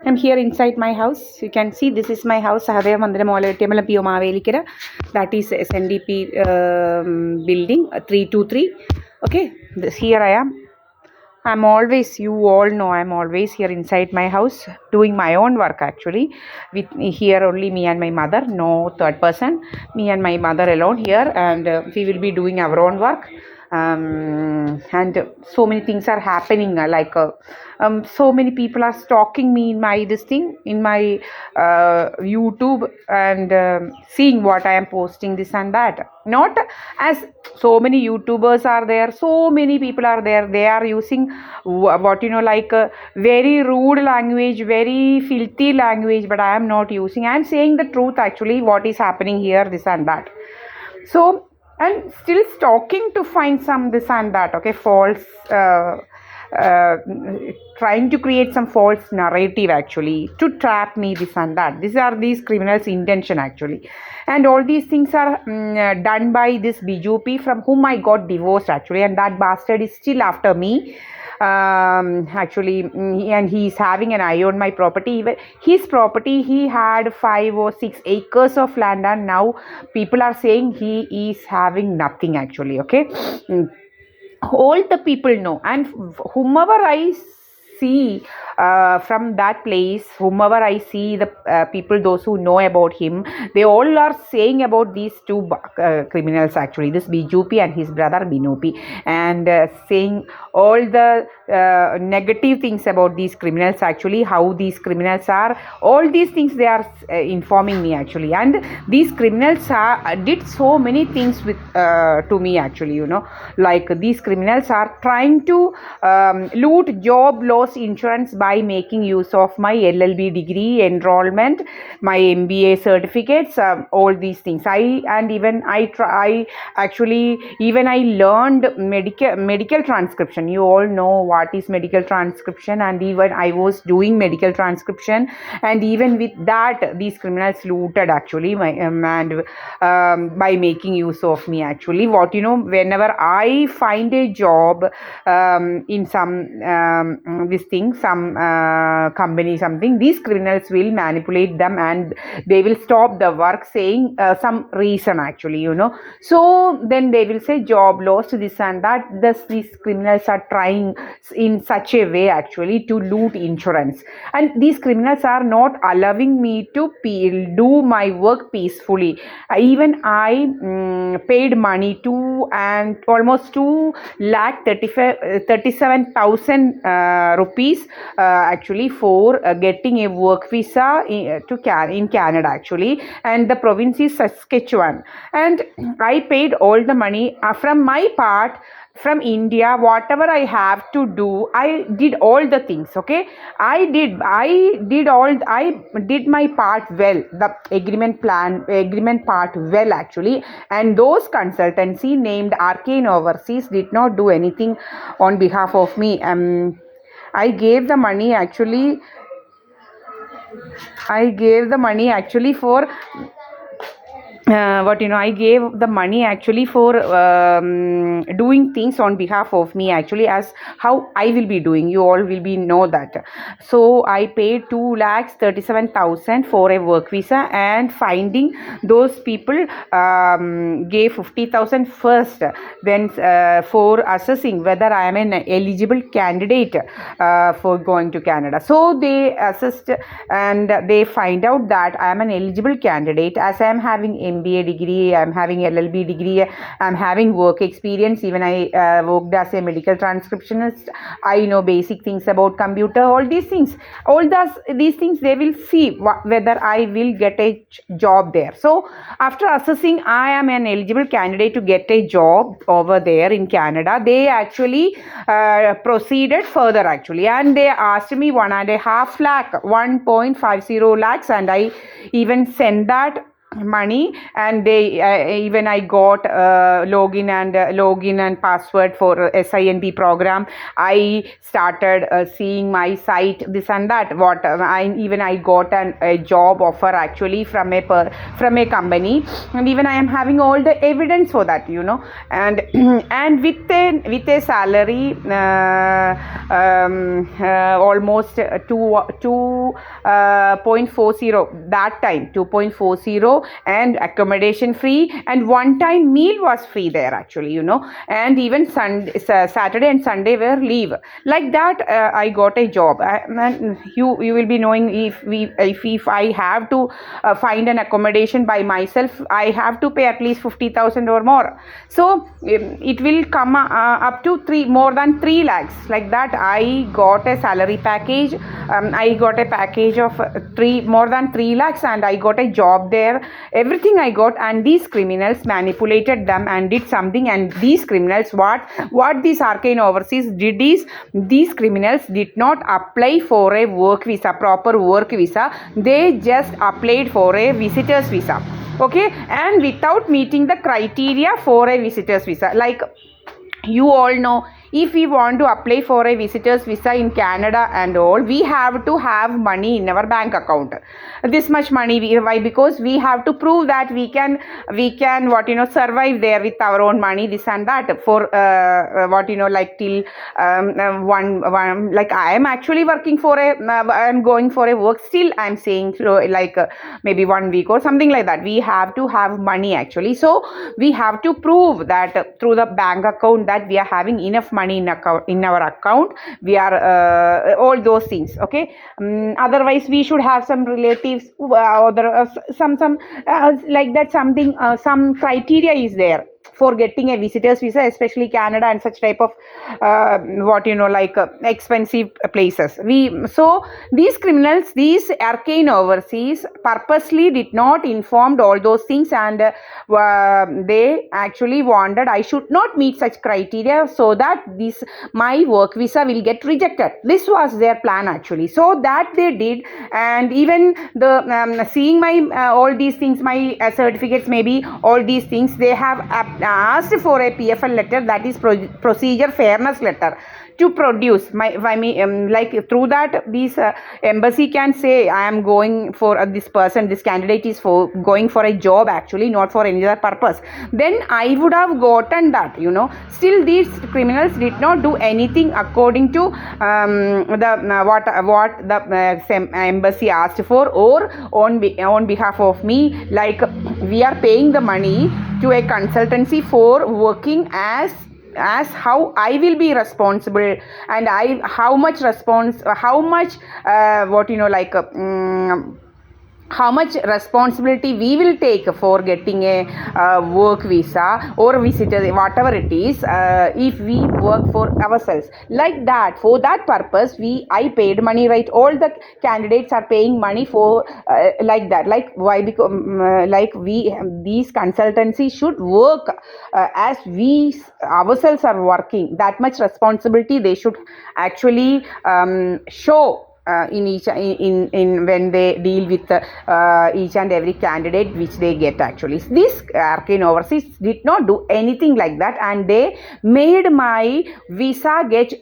I'm here inside my house. You can see this is my house, Sahadeva, Mandiram, Olakettyambalam, Mavelikara. That is SNDP building 323. Okay, here I am. I'm always, you all know, I'm always here inside my house doing my own work actually. With here only me and my mother, no third person. Me and my mother alone here, and we will be doing our own work. And so many things are happening, so many people are stalking me in my this thing in my YouTube, and seeing what I am posting, this and that. Not as so many YouTubers are there, so many people are there, they are using what very rude language, very filthy language, but I am not using. I am saying the truth actually, what is happening here, this and that. So and still stalking to find some this and that, okay, false uh, trying to create some false narrative actually to trap me, this and that. These are these criminals intention actually, and all these things are done by this BJP, from whom I got divorced actually, and that bastard is still after me actually. And he's having an eye on my property. Even his property, he had 5 or 6 acres of land, and now people are saying he is having nothing actually, okay. All the people know, and whomever I see from that place, whomever I see, the people, those who know about him, they all are saying about these two criminals actually, this BJP and his brother Binopi, and saying all the negative things about these criminals actually, how these criminals are, all these things they are informing me actually. And these criminals did so many things with to me actually, like these criminals are trying to loot job loss insurance by making use of my LLB degree enrollment, my MBA certificates, all these things. I learned medical transcription. You all know what is medical transcription, and even I was doing medical transcription, and even with that these criminals looted actually my by making use of me actually. Whenever I find a job in some this thing, some company, something, these criminals will manipulate them, and they will stop the work saying some reason actually, so then they will say job loss, this and that. These criminals are trying in such a way actually to loot insurance, and these criminals are not allowing me to do my work peacefully. Even I paid money to, and almost 2,37,000 rupees actually for getting a work visa in Canada actually, and the province is Saskatchewan, and I paid all the money from my part. From India, whatever I have to do, I did all the things, okay. I did my part well, the agreement part well actually. And those consultancy named Arcane Overseas did not do anything on behalf of me. I gave the money actually for I gave the money actually for doing things on behalf of me actually, as how I will be doing. You all will be know that. So I paid 2,37,000 for a work visa, and finding those people gave 50,000 first, then for assessing whether I am an eligible candidate for going to Canada. So they assessed, and they find out that I am an eligible candidate, as I am having MBA degree, I am having LLB degree, I am having work experience. Even I worked as a medical transcriptionist. I know basic things about computer. All these things they will see whether I will get a job there. So after assessing I am an eligible candidate to get a job over there in Canada, they actually proceeded further actually, and they asked me 1.5 lakh, 1.50 lakhs, and I even sent that money, and they even I got login and password for SINP program. I started seeing my site, this and that. What I got a job offer actually from a company, and even I am having all the evidence for that, and and with a salary almost 2.40 that time, 2.40, and accommodation free, and one time meal was free there actually, and even Saturday and Sunday were leave. Like that, I got a job. And you will be knowing, if I have to find an accommodation by myself, I have to pay at least 50,000 or more. So it will come up to more than 3 lakhs. Like that, I got a salary package. I got a package of more than 3 lakhs, and I got a job there. Everything I got, and these criminals manipulated them and did something. And these criminals, what these arcane overseas did is, these criminals did not apply for a work visa, proper work visa. They just applied for a visitor's visa, okay, and without meeting the criteria for a visitor's visa. Like you all know, if we want to apply for a visitor's visa in Canada and all, we have to have money in our bank account, this much money. Why? Because we have to prove that we can survive there with our own money, this and that, for like till one like I am actually working for I am going for a work, still I am saying, like maybe 1 week or something like that. We have to have money actually, so we have to prove that through the bank account that we are having enough money in our account. We are all those things, okay. Otherwise we should have some relatives, some like that, something, some criteria is there for getting a visitor's visa, especially Canada and such type of expensive places. So these criminals, these arcane overseas, purposely did not inform all those things, and they actually wanted I should not meet such criteria, so that my work visa will get rejected. This was their plan actually. So that they did. And even the seeing my all these things, my certificates, maybe all these things, they have asked for a PFL letter, that is procedure fairness letter, to produce like through that these embassy can say, I am going for this person, this candidate is going for a job actually, not for any other purpose. Then I would have gotten that, Still these criminals did not do anything according to what the embassy asked for, or on behalf of me. Like, we are paying the money to a consultancy for working as how I will be responsible, and how much how much responsibility we will take for getting a work visa or visitor, whatever it is, if we work for ourselves. Like that, for that purpose I paid money, right? All the candidates are paying money for like that. Like, why? Because these consultancies should work as we ourselves are working. That much responsibility they should actually show in when they deal with each and every candidate which they get actually. These arcane overseas did not do anything like that, and they made my visa get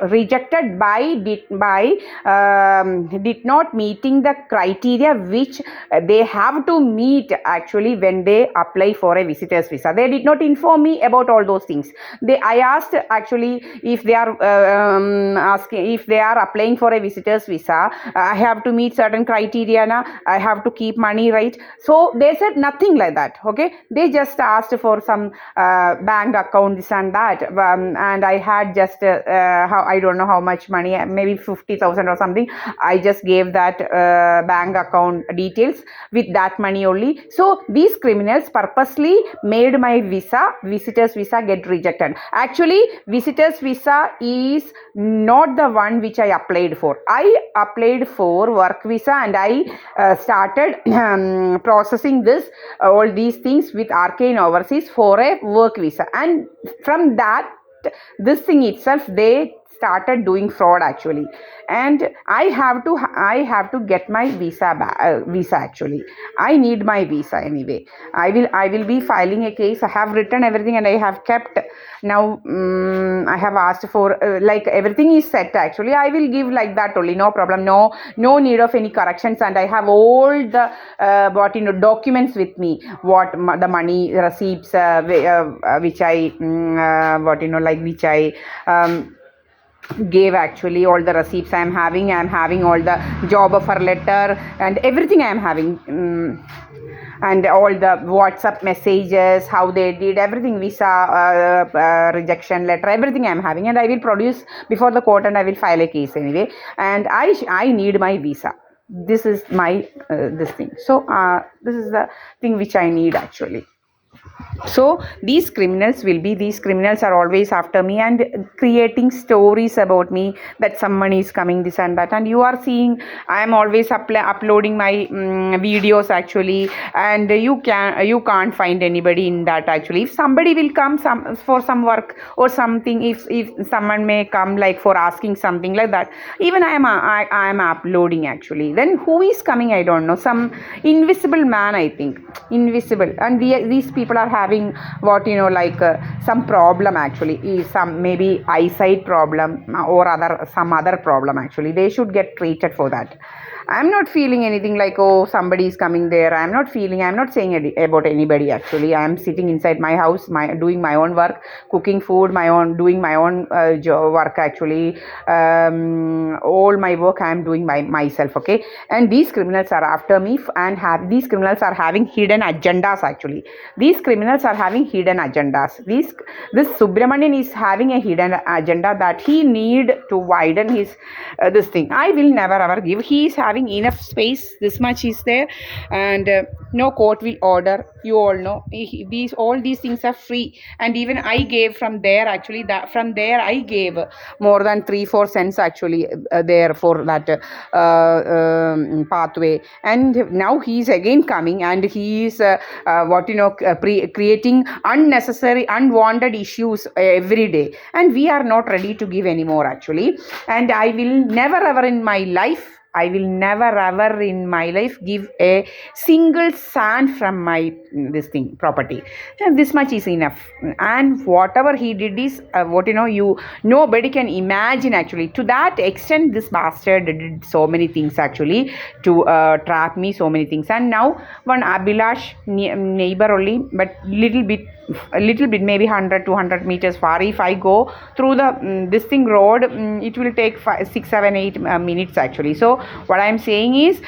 rejected by did not meeting the criteria which they have to meet actually when they apply for a visitor's visa. They did not inform me about all those things. I asked actually if they are asking if they are applying for a visitor's visa, I have to meet certain criteria now, I have to keep money, right? So they said nothing like that, okay. They just asked for some bank account, this and that, and I had just I don't know how much money, maybe 50,000 or something. I just gave that bank account details. With that money only, so these criminals purposely made my visitor's visa get rejected. Actually, visitor's visa is not the one which I applied for. I applied for work visa, and I started processing all these things with Arcane Overseas for a work visa. And from that, this thing itself, they started doing fraud actually, and I have to get my visa actually. I need my visa anyway. I will be filing a case. I have written everything and I have kept. Now I have asked for like everything is set actually. I will give like that only, no problem, no need of any corrections, and I have all the documents with me, the money receipts which I which I gave actually, all the receipts I am having all the job offer letter and everything I am having, and all the WhatsApp messages, how they did everything, visa rejection letter, everything I am having, and I will produce before the court and I will file a case anyway, and I need my visa. This is my this thing. So this is the thing which I need actually. So these criminals are always after me and creating stories about me, that someone is coming, this and that, and you are seeing I am always uploading my videos actually, and you can't find anybody in that actually. If somebody will come for some work or something, if someone may come like for asking something like that, even I am uploading actually. Then who is coming, I don't know, some invisible man, I think, invisible, and these people are having some problem actually, is some maybe eyesight problem or some other problem actually. They should get treated for that. I'm not feeling anything like, oh, somebody is coming there. I'm not saying about anybody actually. I'm sitting inside my house, doing my own work, cooking food, doing my own work actually. All my work I am doing by myself, okay? And these criminals are after me, and these criminals are having hidden agendas actually. These criminals are having hidden agendas. This Subramanian is having a hidden agenda that he need to widen his this thing. I will never ever give. He is having enough space, this much is there, and no court will order, you all know. All these things are free, and even I gave from there actually, from there I gave more than 3-4 cents actually there for that pathway. And now he is again coming, and he is creating unnecessary, unwanted issues every day, and we are not ready to give anymore actually. And I will never ever in my life give a single sand from my property. And this much is enough. And whatever he did is nobody can imagine actually. To that extent, this bastard did so many things actually to trap me, so many things. And now one Abhilash neighbor only, but little bit maybe 100-200 meters far, if I go through the this thing road, it will take 6, 7, 8 minutes actually. So what I am saying is,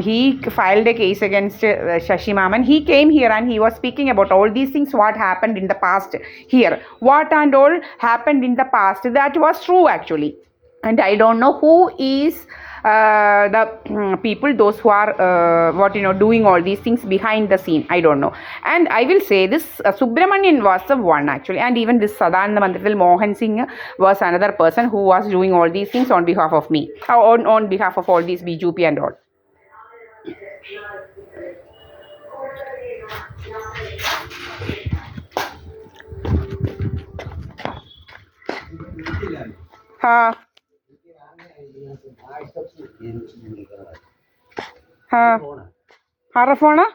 he filed a case against Shashi Maman. He came here and he was speaking about all these things, what happened in the past here, what and all happened in the past, that was true actually. And I don't know who is the people, those who are doing all these things behind the scene, I don't know. And I will say this, Subramanian was the one actually, and even this Sadananda Mandiram Mohan Singh was another person who was doing all these things on behalf of me, on behalf of all these BJP and all. ആരുടെ ഫോണാ?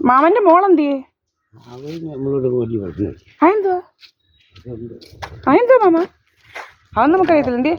മാമന്റെ മോളെന്തിയേ? അതെന്തുവാ mama? അതൊന്നും നമുക്കറിയത്തില്ല. എന്തിയെ?